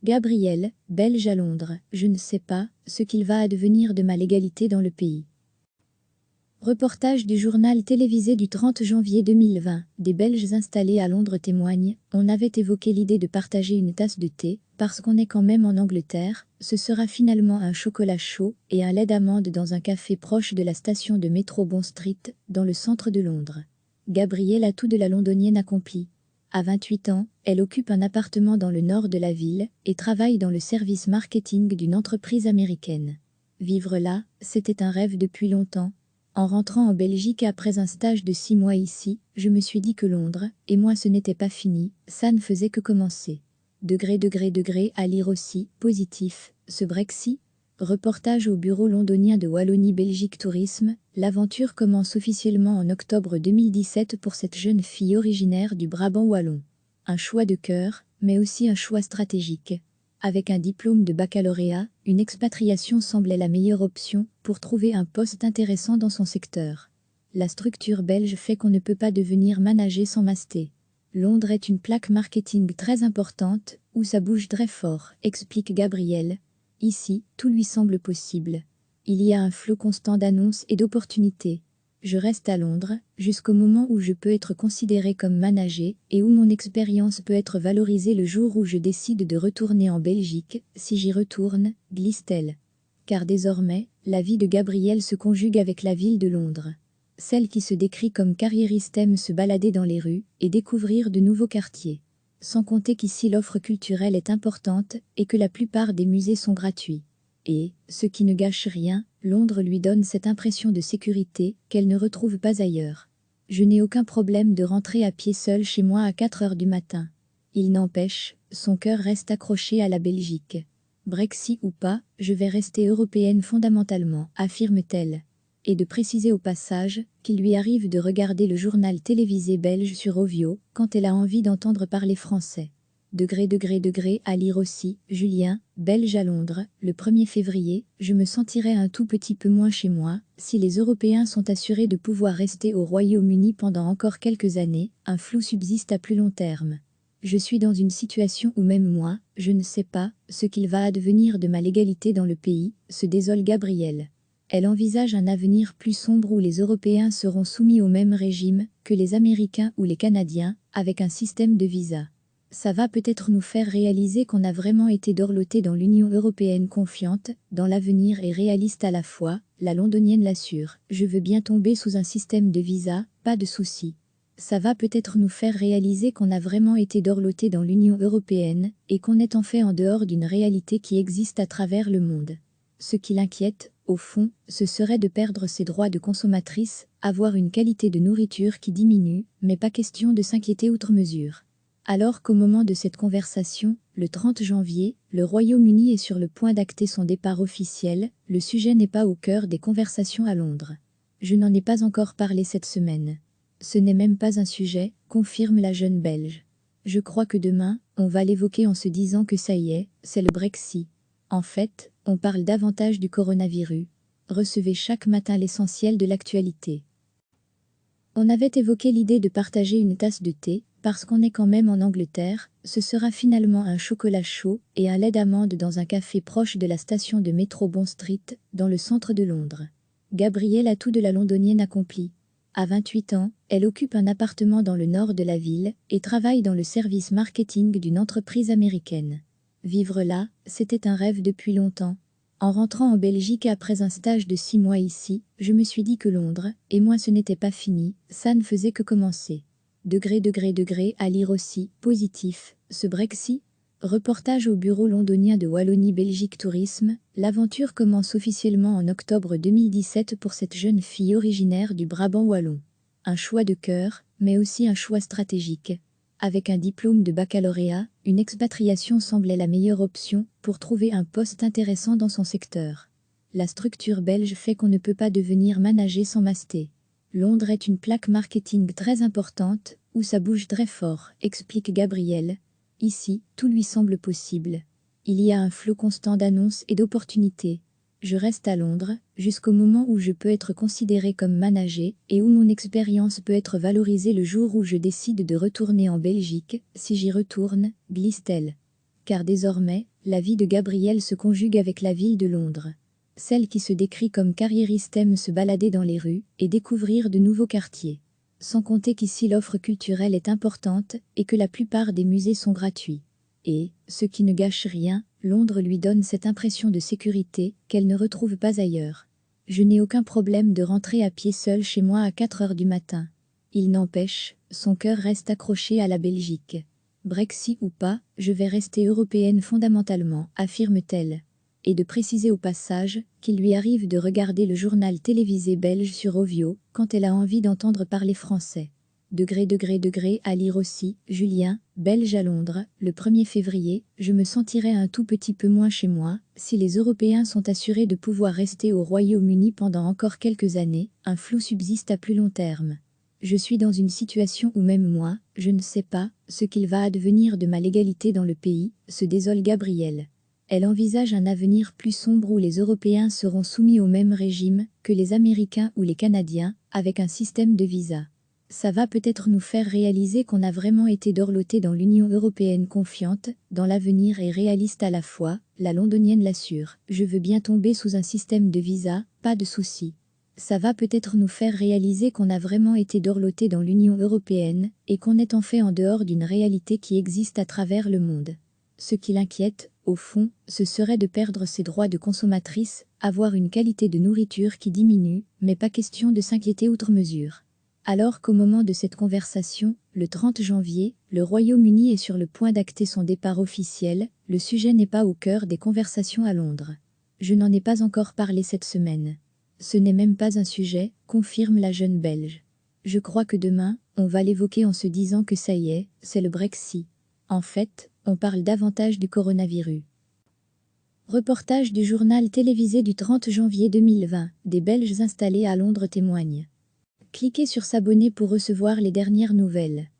Gabriel, belge à Londres, je ne sais pas ce qu'il va advenir de ma légalité dans le pays. Reportage du journal télévisé du 30 janvier 2020. Des Belges installés à Londres témoignent. On avait évoqué l'idée de partager une tasse de thé, parce qu'on est quand même en Angleterre. Ce sera finalement un chocolat chaud et un lait d'amande dans un café proche de la station de métro Bond Street, dans le centre de Londres. Gabrielle a tout de la londonienne accomplie. À 28 ans, elle occupe un appartement dans le nord de la ville et travaille dans le service marketing d'une entreprise américaine. Vivre là, c'était un rêve depuis longtemps. En rentrant en Belgique après un stage de 6 mois ici, je me suis dit que Londres, et moi ce n'était pas fini, ça ne faisait que commencer. Degré à lire aussi, positif, ce Brexit. Reportage au bureau londonien de Wallonie-Belgique Tourisme. L'aventure commence officiellement en octobre 2017 pour cette jeune fille originaire du Brabant wallon. Un choix de cœur, mais aussi un choix stratégique. Avec un diplôme de baccalauréat, une expatriation semblait la meilleure option pour trouver un poste intéressant dans son secteur. La structure belge fait qu'on ne peut pas devenir manager sans master. Londres est une plaque marketing très importante, où ça bouge très fort, explique Gabriel. Ici, tout lui semble possible. Il y a un flot constant d'annonces et d'opportunités. Je reste à Londres, jusqu'au moment où je peux être considérée comme manager et où mon expérience peut être valorisée le jour où je décide de retourner en Belgique, si j'y retourne, glisse-t-elle. Car désormais, la vie de Gabrielle se conjugue avec la ville de Londres. Celle qui se décrit comme carriériste aime se balader dans les rues et découvrir de nouveaux quartiers. Sans compter qu'ici l'offre culturelle est importante et que la plupart des musées sont gratuits. Et, ce qui ne gâche rien, Londres lui donne cette impression de sécurité qu'elle ne retrouve pas ailleurs. Je n'ai aucun problème de rentrer à pied seul chez moi à 4 heures du matin. Il n'empêche, son cœur reste accroché à la Belgique. Brexit ou pas, je vais rester européenne fondamentalement, affirme-t-elle. Et de préciser au passage qu'il lui arrive de regarder le journal télévisé belge sur Ovio quand elle a envie d'entendre parler français. Degré à lire aussi, Julien, belge à Londres, le 1er février, je me sentirais un tout petit peu moins chez moi, si les Européens sont assurés de pouvoir rester au Royaume-Uni pendant encore quelques années, un flou subsiste à plus long terme. Je suis dans une situation où même moi, je ne sais pas ce qu'il va advenir de ma légalité dans le pays, se désole Gabrielle. Elle envisage un avenir plus sombre où les Européens seront soumis au même régime que les Américains ou les Canadiens, avec un système de visa. Ça va peut-être nous faire réaliser qu'on a vraiment été dorlotés dans l'Union européenne confiante, dans l'avenir et réaliste à la fois, la londonienne l'assure. Je veux bien tomber sous un système de visa, pas de souci. Ça va peut-être nous faire réaliser qu'on a vraiment été dorlotés dans l'Union européenne et qu'on est en fait en dehors d'une réalité qui existe à travers le monde. Ce qui l'inquiète, au fond, ce serait de perdre ses droits de consommatrice, avoir une qualité de nourriture qui diminue, mais pas question de s'inquiéter outre mesure. Alors qu'au moment de cette conversation, le 30 janvier, le Royaume-Uni est sur le point d'acter son départ officiel, le sujet n'est pas au cœur des conversations à Londres. Je n'en ai pas encore parlé cette semaine. Ce n'est même pas un sujet, confirme la jeune Belge. Je crois que demain, on va l'évoquer en se disant que ça y est, c'est le Brexit. En fait, on parle davantage du coronavirus. Recevez chaque matin l'essentiel de l'actualité. On avait évoqué l'idée de partager une tasse de thé, parce qu'on est quand même en Angleterre, ce sera finalement un chocolat chaud et un lait d'amande dans un café proche de la station de métro Bond Street, dans le centre de Londres. Gabrielle a tout de la londonienne accomplie. À 28 ans, elle occupe un appartement dans le nord de la ville et travaille dans le service marketing d'une entreprise américaine. Vivre là, c'était un rêve depuis longtemps. En rentrant en Belgique après un stage de 6 mois ici, je me suis dit que Londres, et moi ce n'était pas fini, ça ne faisait que commencer. Degré à lire aussi, positif, ce Brexit. Reportage au bureau londonien de Wallonie-Belgique Tourisme. L'aventure commence officiellement en octobre 2017 pour cette jeune fille originaire du Brabant wallon. Un choix de cœur, mais aussi un choix stratégique. Avec un diplôme de baccalauréat, une expatriation semblait la meilleure option pour trouver un poste intéressant dans son secteur. La structure belge fait qu'on ne peut pas devenir manager sans master. Londres est une plaque marketing très importante, où ça bouge très fort, explique Gabriel. Ici, tout lui semble possible. Il y a un flot constant d'annonces et d'opportunités. Je reste à Londres, jusqu'au moment où je peux être considérée comme manager et où mon expérience peut être valorisée le jour où je décide de retourner en Belgique, si j'y retourne, glisse-t-elle. Car désormais, La vie de Gabrielle se conjugue avec la ville de Londres. Celle qui se décrit comme carriériste aime se balader dans les rues et découvrir de nouveaux quartiers. Sans compter qu'ici l'offre culturelle est importante et que la plupart des musées sont gratuits. Et, ce qui ne gâche rien, Londres lui donne cette impression de sécurité qu'elle ne retrouve pas ailleurs. Je n'ai aucun problème de rentrer à pied seul chez moi à 4 heures du matin. Il n'empêche, son cœur reste accroché à la Belgique. Brexit ou pas, je vais rester européenne fondamentalement, affirme-t-elle. Et de préciser au passage qu'il lui arrive de regarder le journal télévisé belge sur Ovio quand elle a envie d'entendre parler français. Degré à lire aussi, Julien, belge à Londres, le 1er février, je me sentirais un tout petit peu moins chez moi, si les Européens sont assurés de pouvoir rester au Royaume-Uni pendant encore quelques années, un flou subsiste à plus long terme. Je suis dans une situation où même moi, je ne sais pas ce qu'il va advenir de ma légalité dans le pays, se désole Gabrielle. Elle envisage un avenir plus sombre où les Européens seront soumis au même régime que les Américains ou les Canadiens, avec un système de visa. Ça va peut-être nous faire réaliser qu'on a vraiment été dorlotés dans l'Union européenne confiante, dans l'avenir et réaliste à la fois, la londonienne l'assure. Je veux bien tomber sous un système de visa, pas de souci. Ça va peut-être nous faire réaliser qu'on a vraiment été dorlotés dans l'Union européenne et qu'on est en fait en dehors d'une réalité qui existe à travers le monde. Ce qui l'inquiète, au fond, ce serait de perdre ses droits de consommatrice, avoir une qualité de nourriture qui diminue, mais pas question de s'inquiéter outre mesure. Alors qu'au moment de cette conversation, le 30 janvier, le Royaume-Uni est sur le point d'acter son départ officiel, le sujet n'est pas au cœur des conversations à Londres. Je n'en ai pas encore parlé cette semaine. Ce n'est même pas un sujet, confirme la jeune Belge. Je crois que demain, on va l'évoquer en se disant que ça y est, c'est le Brexit. En fait, on parle davantage du coronavirus. Reportage du journal télévisé du 30 janvier 2020, des Belges installés à Londres témoignent. Cliquez sur s'abonner pour recevoir les dernières nouvelles.